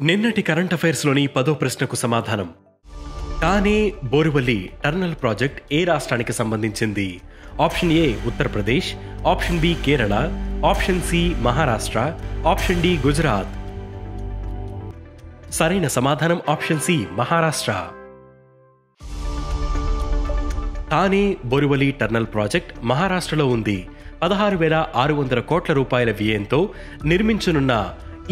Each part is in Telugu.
నిన్నటి కరెంట్ అఫైర్స్లోని 10వ ప్రశ్నకు సమాధానం. తానే బోరువల్లి టర్నల్ ప్రాజెక్ట్ ఏ రాష్ట్రానికి సంబంధించింది? Option A Uttar Pradesh, option B Kerala, option C Maharashtra, option D Gujarat. సరైన సమాధానం ఆప్షన్ సి మహారాష్ట్ర. తానే బోరువలి టర్నల్ ప్రాజెక్ట్ మహారాష్ట్రలో ఉంది. 16,600 కోట్ల రూపాయల వ్యయంతో నిర్మించనున్న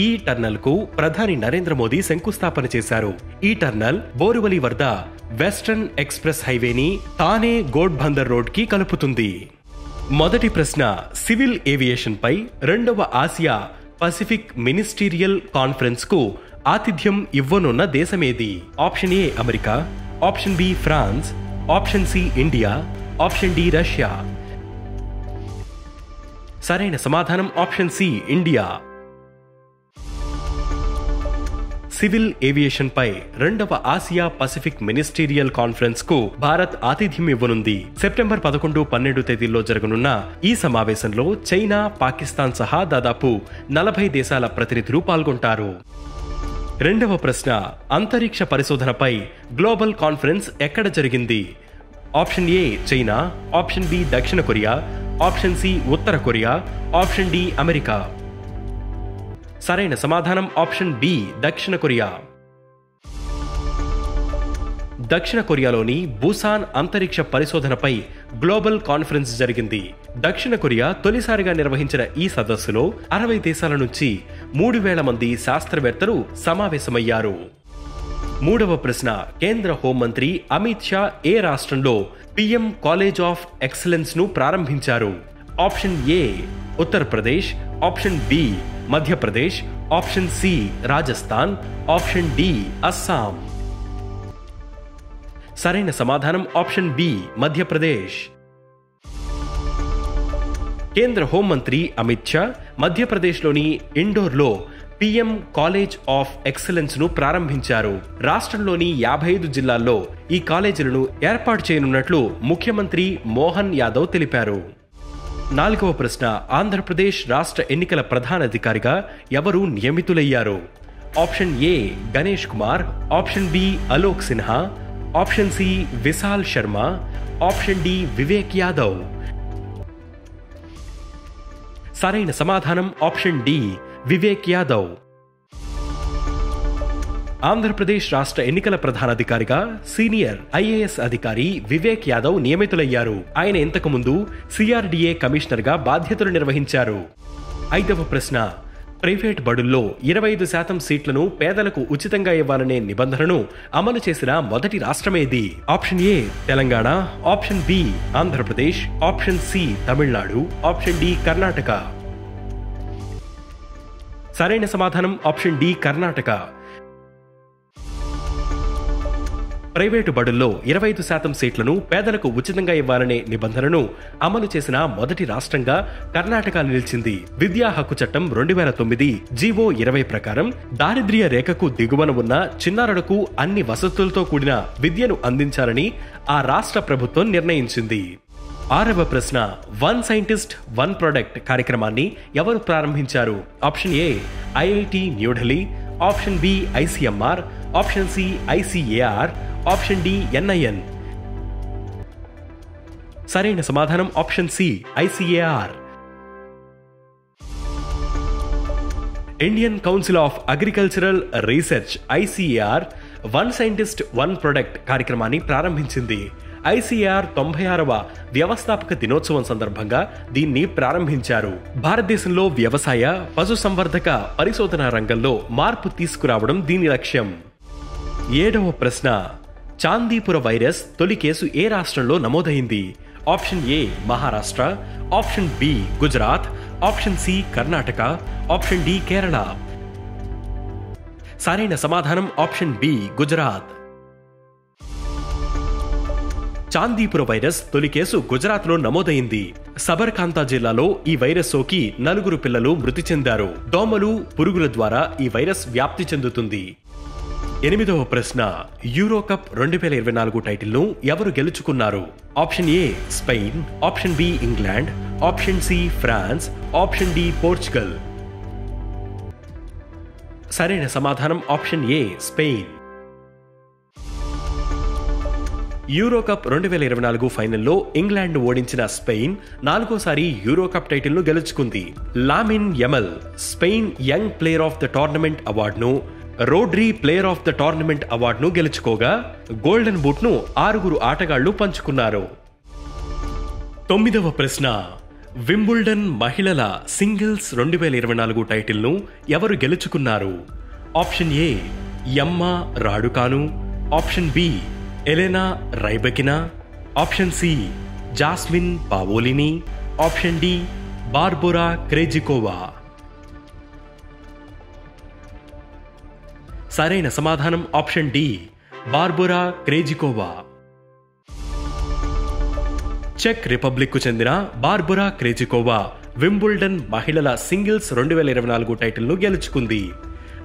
ఈ టర్నల్ కు ప్రధాని నరేంద్ర మోదీ శంకుస్థాపన చేశారు. ఈ టర్నల్ బోరువలి వద్ద వెస్టర్న్ ఎక్స్ప్రెస్ హైవేని తానే గోడ్బందర్ రోడ్ కి కలుపుతుంది. మొదటి ప్రశ్న, సివిల్ ఏవియేషన్ పై 2వ ఆసియా పసిఫిక్ మినిస్టీరియల్ కాన్ఫరెన్స్ కు ఆతిథ్యం ఇవ్వనున్న దేశమేది? Option A America, option B France, option C India, option D Russia. సరైన సమాధానం option C India. Civil aviation పై 2వ ఆసియా పసిఫిక్ మినిస్టీరియల్ కాన్ఫరెన్స్ కు భారత్ ఆతిథ్యం ఇవ్వనుంది. సెప్టెంబర్ 11, 12 తేదీల్లో జరగనున్న ఈ సమావేశంలో చైనా, పాకిస్తాన్ సహా దాదాపు 40 దేశాల ప్రతినిధులు పాల్గొంటారు. రెండవ ప్రశ్న, అంతరిక్ష పరిశోధనపై గ్లోబల్ కాన్ఫరెన్స్ ఎక్కడ జరిగింది? Option A China, option B దక్షిణ కొరియా, ఆప్షన్ సి ఉత్తర కొరియా, ఆప్షన్ డి అమెరికా. సరైన సమాధానం ఆప్షన్ బి దక్షిణ కొరియా. దక్షిణ కొరియాలోని బుసాన్ అంతరిక్ష పరిశోధనపై గ్లోబల్ కాన్ఫరెన్స్ జరిగింది. దక్షిణ కొరియా తొలిసారిగా నిర్వహించిన ఈ సదస్సులో 60 దేశాల నుంచి 3,000 మంది శాస్త్రవేత్తలు సమావేశమయ్యారు. మూడవ ప్రశ్న, కేంద్ర హోంమంత్రి అమిత్ షా ఏ రాష్ట్రంలో పిఎం కాలేజ్ ఆఫ్ ఎక్సలెన్స్ ను ప్రారంభించారు? Option A Uttar Pradesh, option B Madhya Pradesh, option C Rajasthan, option D Assam. సరైన సమాధానం ఆప్షన్ బి మధ్యప్రదేశ్. కేంద్ర హోంమంత్రి అమిత్ షా మధ్యప్రదేశ్లోని ఇండోర్లో పిఎం కాలేజ్ ఆఫ్ ఎక్సలెన్స్ ను ప్రారంభించారు. రాష్ట్రంలోని 55 జిల్లాల్లో ఈ కాలేజీలను ఏర్పాటు చేయనున్నట్లు ముఖ్యమంత్రి మోహన్ యాదవ్ తెలిపారు. నాలుగవ ప్రశ్న, ఆంధ్రప్రదేశ్ రాష్ట్ర ఎన్నికల ప్రధానాధికారిగా ఎవరు నియమితులయ్యారు? Option A Ganesh Kumar, option B Alok Sinha, option C Vishal Sharma, option D Vivek Yadav. సరైన సమాధానం ఆప్షన్ డి వివేక్ యాదవ్. ఆంధ్రప్రదేశ్ రాష్ట్ర ఎన్నికల ప్రధానాధికారిగా సీనియర్ ఐఏఎస్ అధికారి వివేక్ యాదవ్ నియమితులయ్యారు. ఆయన ఇంతకు ముందు సిఆర్డీఏ కమిషనర్ గా బాధ్యతలు నిర్వహించారు. ఐదవ ప్రశ్న, ప్రైవేట్ బడుల్లో 25% సీట్లను పేదలకు ఉచితంగా ఇవ్వాలనే నిబంధనను అమలు చేసిన మొదటి రాష్ట్రమేది? Option A Telangana, option B Andhra Pradesh, option C Tamil Nadu, option D Karnataka. సరైన సమాధానం ఆప్షన్ డి కర్ణాటక. ప్రైవేటు బడుల్లో 25% సీట్లను పేదలకు ఉచితంగా ఇవ్వాలనే నిబంధనను అమలు చేసిన మొదటి రాష్ట్రంగా కర్ణాటక నిలిచింది. విద్యా హక్కు చట్టం 2009 జీవో 20 ప్రకారం దారిద్ర్య రేఖకు దిగువన ఉన్న చిన్నారులకు అన్ని వసతులతో కూడిన విద్యను అందించాలని ఆ రాష్ట్ర ప్రభుత్వం నిర్ణయించింది. ఆరవ ప్రశ్న, వన్ సైంటిస్ట్ వన్ ప్రొడక్ట్ కార్యక్రమాన్ని ఎవరు ప్రారంభించారు? Option A IIT New Delhi, option B ICMR, option C ICAR, option D NIN. సరైన సమాధానం option C ICAR. Indian council of agricultural research ICAR one scientist one product కార్యక్రమాన్ని ప్రారంభించింది. ఐసిఏఆర్ 96వ వ్యవస్థాపక దినోత్సవం సందర్భంగా దీన్ని ప్రారంభించారు. భారతదేశంలో వ్యవసాయ, పశుసంవర్ధక పరిశోధన రంగంలో మార్పు తీసుకురావడం దీని లక్ష్యం. ఏడవ ప్రశ్న, చాందీపుర వైరస్ తొలి కేసు ఏ రాష్ట్రంలో నమోదైంది? Option A Maharashtra, option B Gujarat, option C Karnataka, option D Kerala. సరైన సమాధానం option B Gujarat. Chandipura virus తొలి కేసు గుజరాత్ లో నమోదైంది. సబర్కాంతా జిల్లాలో ఈ వైరస్ సోకి 4 పిల్లలు మృతి చెందారు. దోమలు, పురుగుల ద్వారా ఈ వైరస్ వ్యాప్తి చెందుతుంది. ఎనిమిదవ ప్రశ్న, యూరో కప్ 2024 టైటిల్ను ఎవరు గెలుచుకున్నారు? Option A Spain, option B England, option C France, option D Portugal. సరైన సమాధానం ఆప్షన్ ఏ స్పెయిన్. యూరోకప్ 2024 ఫైనల్లో ఇంగ్లాండ్ను ఓడించిన స్పెయిన్ 4వ యూరోకప్ టైటిల్ను గెలుచుకుంది. Lamine Yamal Spain young player of the tournament అవార్డును, Rodri player of the tournament అవార్డును గెలుచుకోగా గోల్డెన్ బూట్ను 6 ఆటగాళ్లు పంచుకున్నారు. 9వ ప్రశ్న, వింబుల్డన్ మహిళల సింగిల్స్ 2024 టైటిల్ను ఎవరు గెలుచుకున్నారు? Option A Emma Raducanu, option B Elena Rybakina, option C Jasmine Paolini, option D Barbora Krejcikova. సరైన సమాధానం ఆప్షన్ డి బార్బోరా క్రేజికోవా. చెక్ రిపబ్లిక్ కు చెందిన బార్బోరా క్రేజికోవా వింబుల్డన్ మహిళల సింగిల్స్ 2024 టైటిల్ను గెలుచుకుంది.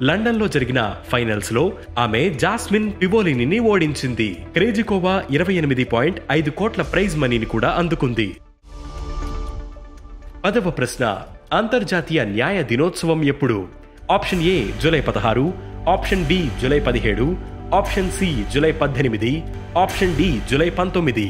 లండన్లో జరిగిన ఫైనల్స్ లో ఆమె జాస్మిన్ పివోలిని ఓడించింది. క్రేజికోవా 28.5 కోట్ల ప్రైజ్ మనీని కూడా అందుకుంది. 10వ ప్రశ్న, అంతర్జాతీయ న్యాయ దినోత్సవం ఎప్పుడు? Option A July 16, option B July 17, option C July 18, option D July 19.